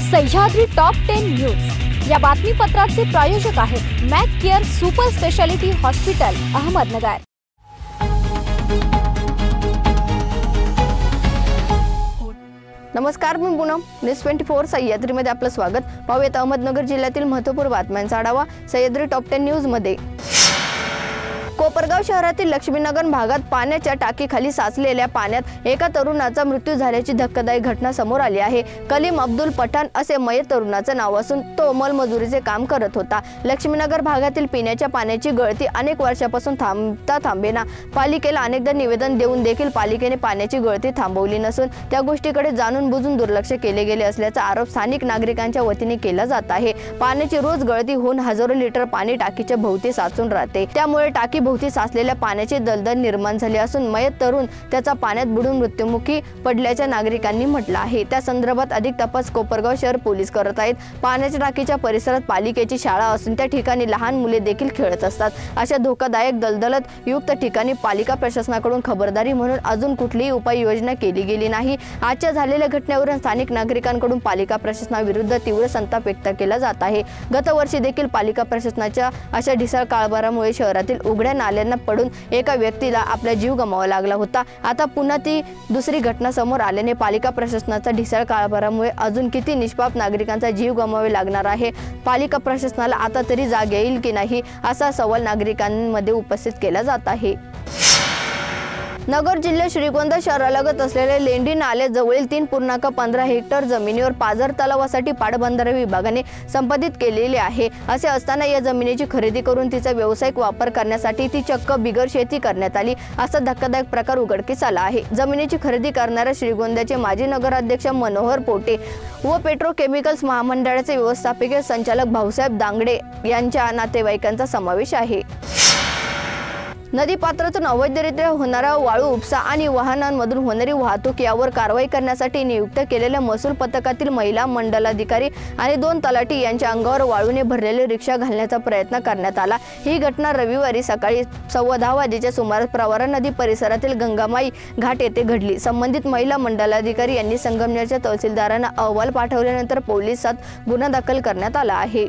Sahyadri top 10 news या बातमीपत्राचे प्रायोजक आहेत Mac Care super speciality hospital Ahmednagar. नमस्कार, मी पूनम न्यूज 24 सह्याद्रीमध्ये आपलं स्वागत। पाहूयात अहमदनगर जिल्ह्यातील महत्त्वपूर्ण बातम्यांचा आढावा सह्याद्री टॉप 10 न्यूज मध्ये। कोपरगाव शहरातील लक्ष्मीनगर भागात पाण्याच्या टाकीखाली साचलेल्या पाण्यात एका तरुणाचा मृत्यू झाल्याची धक्कादायक घटना समोर आली आहे। कलीम अब्दुल पठाण असे मयत तरुणाचे नाव असून तो मोलमजुरीचे काम करत होता। लक्ष्मीनगर भागातील पिण्याच्या पाण्याची गळती अनेक वर्षापासून थांबेना। पालिकेला अनेकदा निवेदन देऊन देखील पालिकेने पाण्याची गळती थांबवली नसून त्या गोष्टीकडे जाणून बुजून दुर्लक्ष केले गेले असल्याचा आरोप स्थानिक नागरिकांच्या वतीने केला जात आहे। पाण्याची रोज गळती होऊन हजारो लिटर पाणी टाकीच्या भोवती साचून राहते, त्यामुळे टाकी भोवती साचलेल्या पाण्याची दलदल निर्माण झाली असून मयत तरुण त्याचा पाण्यात बुडून मृत्युमुखी पडल्याच्या नागरिकांनी म्हटलं आहे। त्या संदर्भात अधिक तपास कोपरगाव शहर पोलीस करत आहेत। पाण्याच्या टाकीच्या परिसरात पालिकेची शाळा असून त्या ठिकाणी लहान मुले देखील खेळत असतात। अशा धोकादायक दलदलत युक्त ठिकाणी पालिका प्रशासनाकडून खबरदारी म्हणून अजून कुठलीही उपाययोजना केली गेली नाही। आजच्या झालेल्या घटनेवरून स्थानिक नागरिकांकडून पालिका प्रशासनाविरुद्ध तीव्र संताप व्यक्त केला जात आहे। गत वर्षी देखील पालिका प्रशासनाच्या अशा ढिसाळ कारभारामुळे शहरातील उघड्या नाल्यांना पडून एका व्यक्तीला आपला जीव गमावावा लागला होता। आता पुन्हा ती दुसरी घटना समोर आल्याने पालिका प्रशासनाचा ढिसाळ कारभारामुळे अजून किती निष्पाप नागरिकांचा जीव गमावावे लागणार आहे। पालिका प्रशासनाला आता तरी जाग येईल की नाही असा सवाल नागरिकांमध्ये उपस्थित केला जात आहे। नगर जिल्ह्यात श्रीगोंदा शहरालगत असलेले लेंडी नाले जवळील 3.15 हेक्टर जमिनीवर पाझर तलावासाठी पाटबंधारे विभागाने संपादित केलेले आहे। असे असताना या जमिनीची खरेदी करून तिचा व्यावसायिक वापर करण्यासाठी ती चक्क बिगर शेती करण्यात आली असा धक्कादायक प्रकार उघडकीस आला आहे। जमिनीची खरेदी करणाऱ्या श्रीगोंद्याचे माजी नगराध्यक्ष मनोहर पोटे व पेट्रोकेमिकल्स महामंडळाचे व्यवस्थापकीय संचालक भाऊसाहेब दांगडे यांच्या नातेवाईकांचा समावेश आहे। नदीपात्रातून अवैधरित्या होणारा वाळू उपसा आणि वाहनांमधून होणारी वाहतूक यावर कारवाई करण्यासाठी नियुक्त केलेल्या महसूल पथकातील महिला मंडलाधिकारी आणि 2 तलाठी यांच्या अंगावर वाळूने भरलेले रिक्षा घालण्याचा प्रयत्न करण्यात आला। ही घटना रविवारी सकाळी 10:15 वाजेच्या सुमारास प्रवरा नदी परिसरातील गंगामाई घाट येथे घडली। संबंधित महिला मंडलाधिकारी यांनी संगमनेरच्या तहसीलदारांना अहवाल पाठवल्यानंतर पोलिसात गुन्हा दाखल करण्यात आला आहे।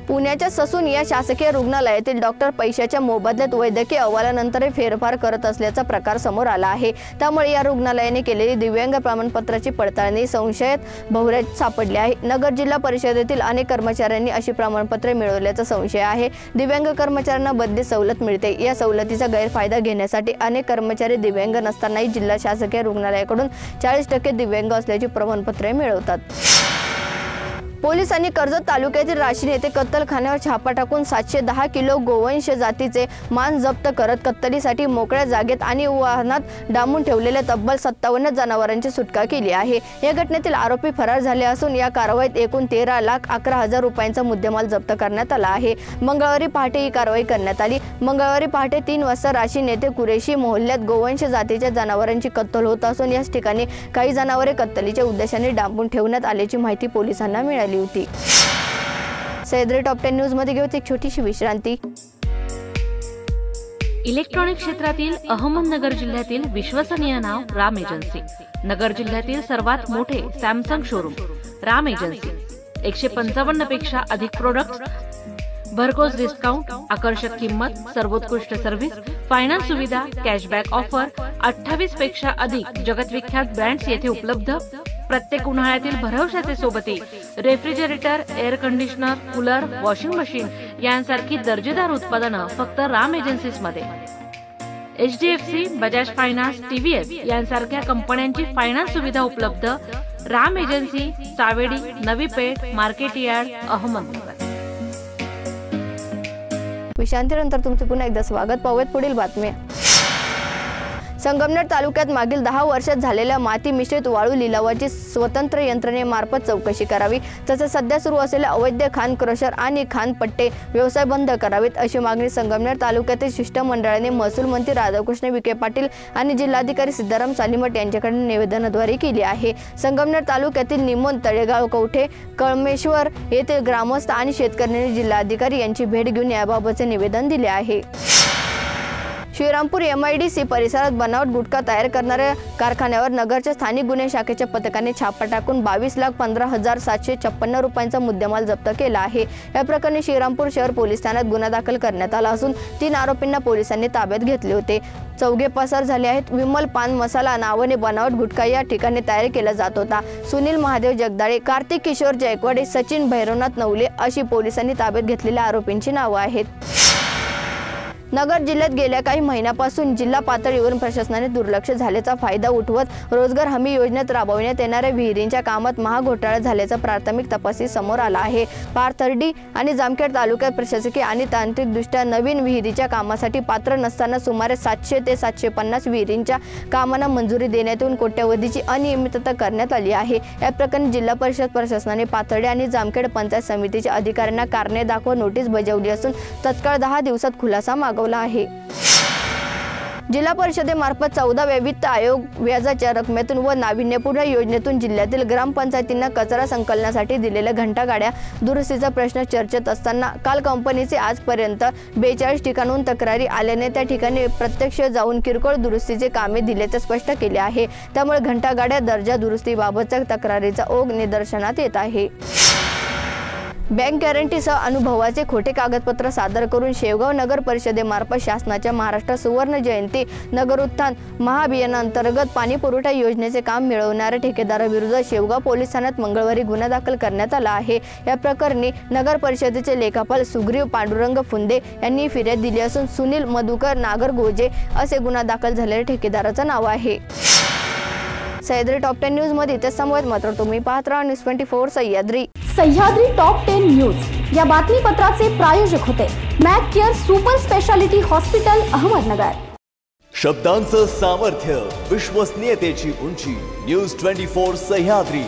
पुण्याच्या ससून या शासकीय रुग्णालयातील डॉक्टर पैशाच्या मोबदल्यात वैद्यकीय अहवालानंतर फेरफार करत असल्याचा प्रकार समोर आला आहे। त्यामुळे या रुग्णालयाने केलेली दिव्यांग प्रमाणपत्राची पडताळणी संशयात भोवऱ्यात सापडली आहे। नगर जिल्हा परिषदेतील अनेक कर्मचाऱ्यांनी अशी प्रमाणपत्रे मिळवल्याचा संशय आहे। दिव्यांग कर्मचाऱ्यांना बदली सवलत मिळते, या सवलतीचा गैरफायदा घेण्यासाठी अनेक कर्मचारी दिव्यांग नसतानाही जिल्हा शासकीय रुग्णालयाकडून 40% दिव्यांग असल्याची प्रमाणपत्रे मिळवतात। पोलिसांनी कर्जत तालुक्यातील राशीन येथे कत्तलखान्यावर छापा टाकून 710 किलो गोवंश जातीचे मांस जप्त करत कत्तलीसाठी मोकळ्या जागेत आणि वाहनात डांबून ठेवलेल्या तब्बल 57 जनावरांची सुटका केली आहे। या घटनेतील आरोपी फरार झाले असून या कारवाईत एकूण 13,11,000 रुपयांचा मुद्देमाल जप्त करण्यात आला आहे। मंगळवारी पहाटे ही कारवाई करण्यात आली। मंगळवारी पहाटे 3 वाजता राशीन येथे कुरेशी मोहल्ल्यात गोवंश जातीच्या जनावरांची कत्तल होत असून याच ठिकाणी काही जनावरे कत्तलीच्या उद्देशाने डांबून ठेवण्यात आल्याची माहिती पोलिसांना मिळाली होती। सह्याद्री टॉप 10 न्यूज मध्ये घेऊ एक छोटीशी विश्रांती। इलेक्ट्रॉनिक क्षेत्रातील अहमदनगर जिल्ह्यातील विश्वसनीय नाव राम एजन्सी। नगर जिल्ह्यातील सर्वात मोठे सॅमसंग शोरूम राम एजन्सी। 155 पेक्षा अधिक प्रोडक्ट्स, भरघोस डिस्काउंट, आकर्षक किंमत, सर्वोत्कृष्ट सर्व्हिस, फायनान्स सुविधा, कॅशबॅक ऑफर, 28 पेक्षा अधिक जगतविख्यात ब्रँड्स येथे उपलब्ध। प्रत्येक उन्हाळ्यातील भरवशाचे सोबती refrigerator, air conditioner, cooler, washing machine यांसारखी दर्जेदार उत्पादनं फक्त राम एजन्सीज मध्ये। HDFC, बजाज फायनान्स, TVS यांसारख्या कंपन्यांची फायनान्स सुविधा उपलब्ध। Ram agency, Savedi, Navi Peth, market yard, Ahmednagar. विश्रांतीनंतर तुमचे पुन्हा एकदा स्वागत। पाहूयात पुढील बातमी। संगमनेर तालुक्यात मागील 10 वर्षात झालेल्या माती मिश्रित वाळू लिलावाची स्वतंत्र यंत्रणेमार्फत चौकशी करावी, तसेच सध्या सुरू असलेल्या अवैध खाण क्रशर आणि खाण पट्टे व्यवसाय बंद करावेत अशी मागणी संगमनेर तालुक्यातील शिष्टमंडळाने महसूल मंत्री राधाकृष्ण विखे पाटील आणि जिल्हाधिकारी सिद्धाराम सालीमठ यांच्याकडे निवेदनाद्वारे केली आहे। संगमनेर तालुक्यातील निमोन, तळेगाव, कवठे, कळमेश्वर येथील ग्रामस्थ आणि शेतकऱ्यांनी जिल्हाधिकारी यांची भेट घेऊन याबाबतचे निवेदन दिले आहे। श्रीरामपूर MIDC परिसरात बनावट गुटखा तयार करणाऱ्या कारखान्यावर नगरच्या स्थानिक गुन्हे शाखेच्या पथकाने छापा टाकून 22,15,756 रुपयांचा मुद्देमाल जप्त केला आहे। या प्रकरणी श्रीरामपूर शहर पोलीस ठाण्यात गुन्हा दाखल करण्यात आला असून 3 आरोपींना पोलिसांनी ताब्यात घेतले होते। चौघे पसार झाले आहेत। विमल पान मसाला नावाने बनावट गुटखा या ठिकाणी तयार केला जात होता। सुनील महादेव जगदाळे, कार्तिक किशोर जयकवाडे, सचिन भैरवनाथ नवले अशी पोलिसांनी ताब्यात घेतलेल्या आरोपींची नावे आहेत। नगर जिल्ह्यात गेल्या काही महिन्यापासून जिल्हा पातळीवरून प्रशासनाने दुर्लक्ष झाल्याचा फायदा उठवत रोजगार हमी योजनेत राबवण्यात येणाऱ्या विहिरींच्या कामात महाघोटाळा झाल्याचा प्राथमिक तपासी समोर आला आहे। पाथर्डी आणि जामखेड तालुक्यात प्रशासकीय आणि तांत्रिकदृष्ट्या नवीन विहिरीच्या कामासाठी पात्र नसताना सुमारे 700 ते 750 विहिरींच्या कामांना मंजुरी देण्यात येऊन कोट्यवधीची अनियमितता करण्यात आली आहे। या प्रकरणी जिल्हा परिषद प्रशासनाने पाथर्डी आणि जामखेड पंचायत समितीच्या अधिकाऱ्यांना कारणे दाखवा नोटीस बजावली असून तत्काळ 10 दिवसात खुलासा मागवला आहे। जिल्हा परिषदेमार्फत 14व्या वित्त आयोग व्याजाच्या रकमेतून व नाविन्यपूर्ण योजनेतून जिल्ह्यातील ग्रामपंचायतींना कचरा संकलनासाठी दिलेल्या घंटागाड्या दुरुस्तीचा प्रश्न चर्चेत असताना काल कंपनीचे आजपर्यंत 42 ठिकाणाहून तक्रारी आल्याने त्या ठिकाणी प्रत्यक्ष जाऊन किरकोळ दुरुस्तीचे कामे दिल्याचे स्पष्ट केले आहे। त्यामुळे घंटागाड्या दर्जा दुरुस्तीबाबतच्या तक्रारीचा ओघ निदर्शनात येत आहे। बँक गॅरंटीसह अनुभवाचे खोटे कागदपत्र सादर करून शेवगाव नगर परिषदेमार्फत शासनाच्या महाराष्ट्र सुवर्ण जयंती नगर उत्थान महाअभियानांतर्गत पाणी पुरवठा योजनेचे काम मिळवणाऱ्या ठेकेदाराविरुद्ध शेवगाव पोलीस ठाण्यात मंगळवारी गुन्हा दाखल करण्यात आला आहे। या प्रकरणी नगर परिषदेचे लेखापाल सुग्रीव पांडुरंग फुंदे यांनी फिर्याद दिली असून सुनील मधुकर नागरगोजे असे गुन्हा दाखल झालेल्या ठेकेदाराचं नाव आहे। सह्याद्री टॉप 10 न्यूज मध्ये इथे समवेत मात्र तुम्ही पाहत राहा news 24 Sahyadri. Sahyadri top 10 news या बातमीपत्राचे प्रायोजक होते Mac Care super speciality hospital Ahmednagar. शब्दांचं सामर्थ्य, विश्वसनीयतेची उंची, न्यूज 24 सह्याद्री।